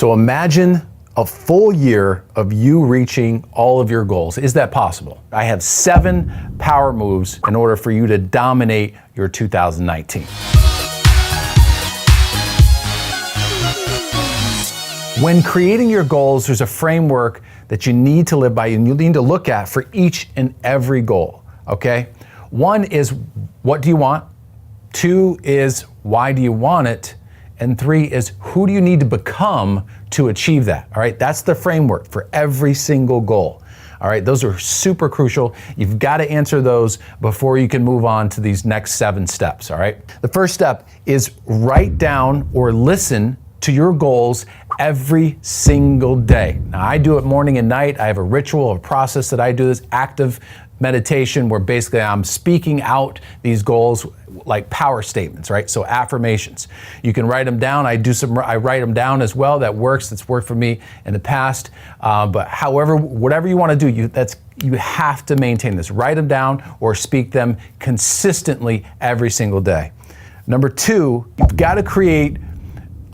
So imagine a full year of you reaching all of your goals. Is that possible? I have 7 power moves in order for you to dominate your 2019. When creating your goals, there's a framework that you need to live by and you need to look at for each and every goal, okay? 1 is, what do you want? 2 is, why do you want it? And 3 is, who do you need to become to achieve that? All right, that's the framework for every single goal. All right, those are super crucial. You've got to answer those before you can move on to these next 7 steps, all right? The first step is write down or listen to your goals every single day. Now, I do it morning and night. I have a ritual, a process that I do, this active meditation where basically I'm speaking out these goals like power statements, right? So affirmations. You can write them down. I write them down as well. That works. That's worked for me in the past. But however, whatever you want to do, you have to maintain this. Write them down or speak them consistently every single day. Number 2, you've got to create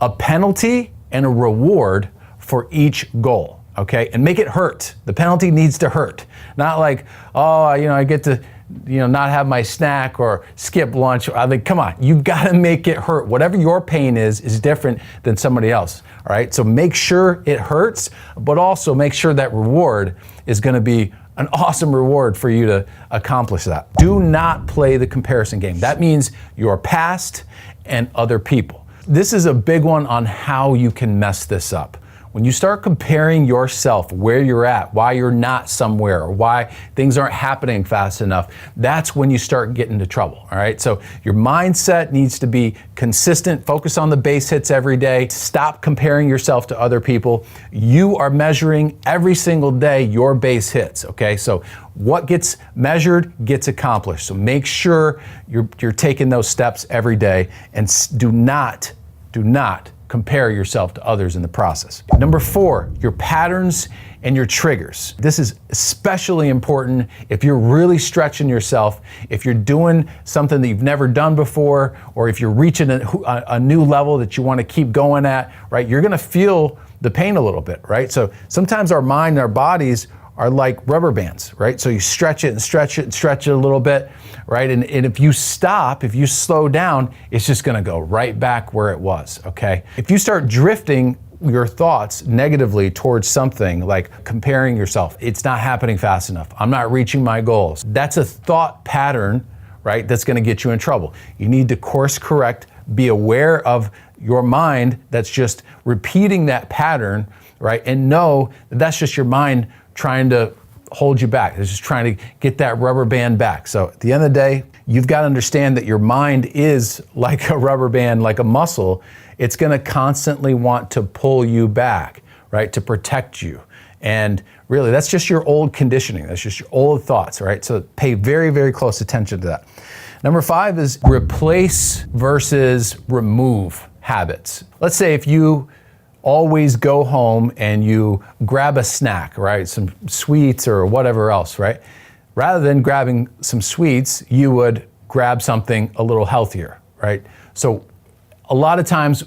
a penalty and a reward for each goal. Okay, and make it hurt. The penalty needs to hurt. Not like, oh, I get to, not have my snack or skip lunch. I mean, come on, you've got to make it hurt. Whatever your pain is different than somebody else. All right, so make sure it hurts, but also make sure that reward is going to be an awesome reward for you to accomplish that. Do not play the comparison game. That means your past and other people. This is a big one on how you can mess this up. When you start comparing yourself, where you're at, why you're not somewhere, or why things aren't happening fast enough, that's when you start getting into trouble, all right? So your mindset needs to be consistent. Focus on the base hits every day. Stop comparing yourself to other people. You are measuring every single day your base hits, okay? So what gets measured gets accomplished. So make sure you're taking those steps every day and do not compare yourself to others in the process. Number 4, your patterns and your triggers. This is especially important if you're really stretching yourself, if you're doing something that you've never done before, or if you're reaching a new level that you want to keep going at, right? You're going to feel the pain a little bit, right? So sometimes our mind and our bodies are like rubber bands, right? So you stretch it and stretch it and stretch it a little bit, right? And if you stop, if you slow down, it's just gonna go right back where it was, okay? If you start drifting your thoughts negatively towards something like comparing yourself, it's not happening fast enough, I'm not reaching my goals. That's a thought pattern, right? That's gonna get you in trouble. You need to course correct, be aware of your mind that's just repeating that pattern, right? And know that that's just your mind trying to hold you back. It's just trying to get that rubber band back. So at the end of the day, you've got to understand that your mind is like a rubber band, like a muscle. It's going to constantly want to pull you back, right? To protect you. And really, that's just your old conditioning. That's just your old thoughts, right? So pay very, very close attention to that. Number 5 is replace versus remove habits. Let's say if you always go home and you grab a snack, right? Some sweets or whatever else, right? Rather than grabbing some sweets, you would grab something a little healthier, right? So a lot of times,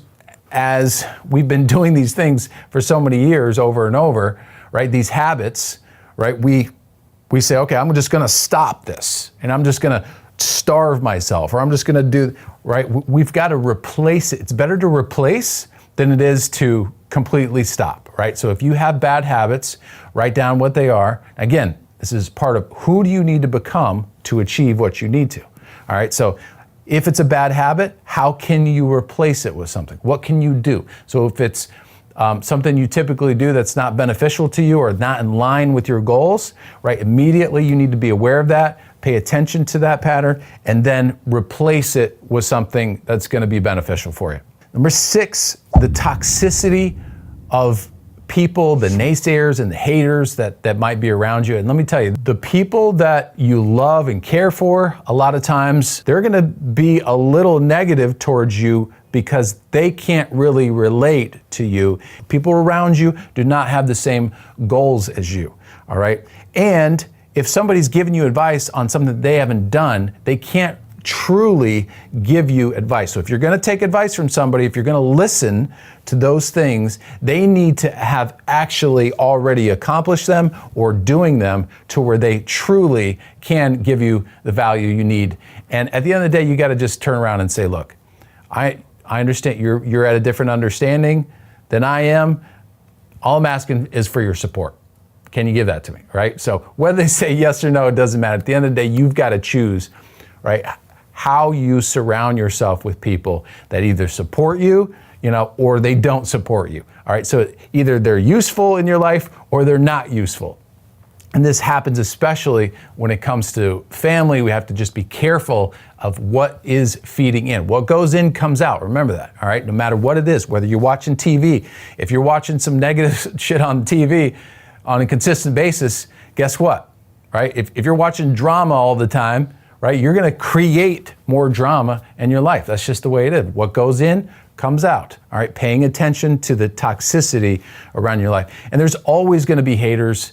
as we've been doing these things for so many years over and over, right? These habits, right? We say, okay, I'm just gonna stop this and I'm just gonna starve myself, or I'm just gonna do, right? We've got to replace it. It's better to replace than it is to completely stop, right? So if you have bad habits, write down what they are. Again, this is part of who do you need to become to achieve what you need to, all right? So if it's a bad habit, how can you replace it with something? What can you do? So if it's something you typically do that's not beneficial to you or not in line with your goals, right? Immediately you need to be aware of that, pay attention to that pattern, and then replace it with something that's gonna be beneficial for you. Number 6, the toxicity of people, the naysayers and the haters that might be around you. And let me tell you, the people that you love and care for, a lot of times, they're gonna be a little negative towards you because they can't really relate to you. People around you do not have the same goals as you, all right? And if somebody's giving you advice on something that they haven't done, they can't truly give you advice. So if you're going to take advice from somebody, if you're going to listen to those things, they need to have actually already accomplished them or doing them to where they truly can give you the value you need. And at the end of the day, you got to just turn around and say, look, I understand you're at a different understanding than I am. All I'm asking is for your support. Can you give that to me, right? So whether they say yes or no, it doesn't matter. At the end of the day, you've got to choose, right, how you surround yourself with people that either support you, or they don't support you. All right, so either they're useful in your life or they're not useful. And this happens especially when it comes to family. We have to just be careful of what is feeding in. What goes in comes out. Remember that, all right? No matter what it is, whether you're watching TV, if you're watching some negative shit on TV on a consistent basis, guess what, right? If you're watching drama all the time, right, you're gonna create more drama in your life. That's just the way it is. What goes in comes out, all right? Paying attention to the toxicity around your life. And there's always gonna be haters.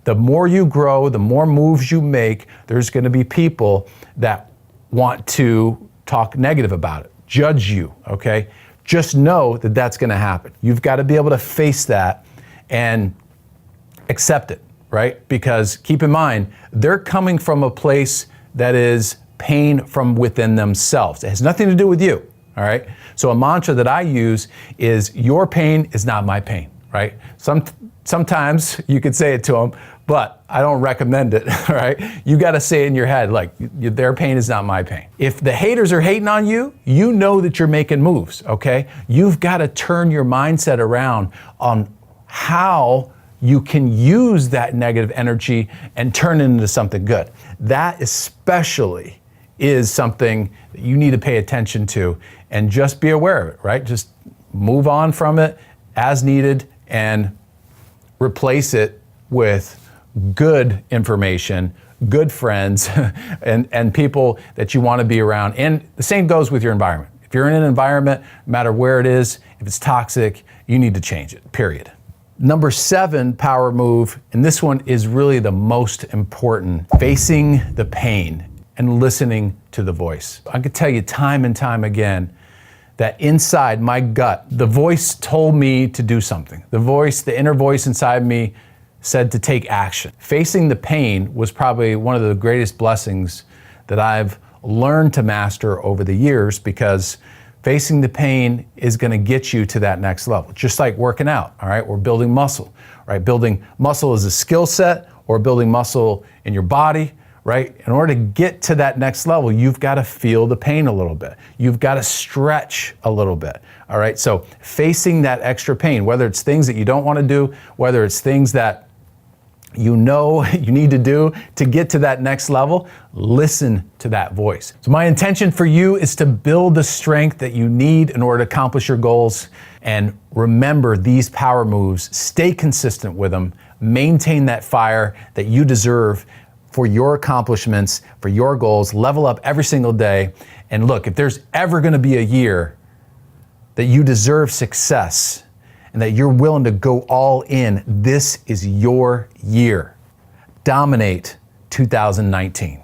The more you grow, the more moves you make, there's gonna be people that want to talk negative about it, judge you, okay? Just know that that's gonna happen. You've gotta be able to face that and accept it, right? Because keep in mind, they're coming from a place that is pain from within themselves. It has nothing to do with you, all right? So a mantra that I use is, your pain is not my pain, right? Sometimes you could say it to them, but I don't recommend it, all right? You gotta say it in your head, like, their pain is not my pain. If the haters are hating on you, you know that you're making moves, okay? You've gotta turn your mindset around on how you can use that negative energy and turn it into something good. That especially is something that you need to pay attention to and just be aware of it, right? Just move on from it as needed and replace it with good information, good friends, and people that you want to be around. And the same goes with your environment. If you're in an environment, no matter where it is, if it's toxic, you need to change it, period. Number 7 power move, and this one is really the most important, facing the pain and listening to the voice. I could tell you time and time again that inside my gut, the voice told me to do something. The inner voice inside me said to take action. Facing the pain was probably one of the greatest blessings that I've learned to master over the years, because facing the pain is gonna get you to that next level. Just like working out, all right? We're building muscle, right? Building muscle is a skill set, or building muscle in your body, right? In order to get to that next level, you've gotta feel the pain a little bit. You've gotta stretch a little bit, all right? So facing that extra pain, whether it's things that you don't wanna do, whether it's things that you know you need to do to get to that next level, listen to that voice. So my intention for you is to build the strength that you need in order to accomplish your goals. And remember these power moves, stay consistent with them, maintain that fire that you deserve for your accomplishments, for your goals, level up every single day. And look, if there's ever gonna be a year that you deserve success, and that you're willing to go all in, this is your year. Dominate 2019.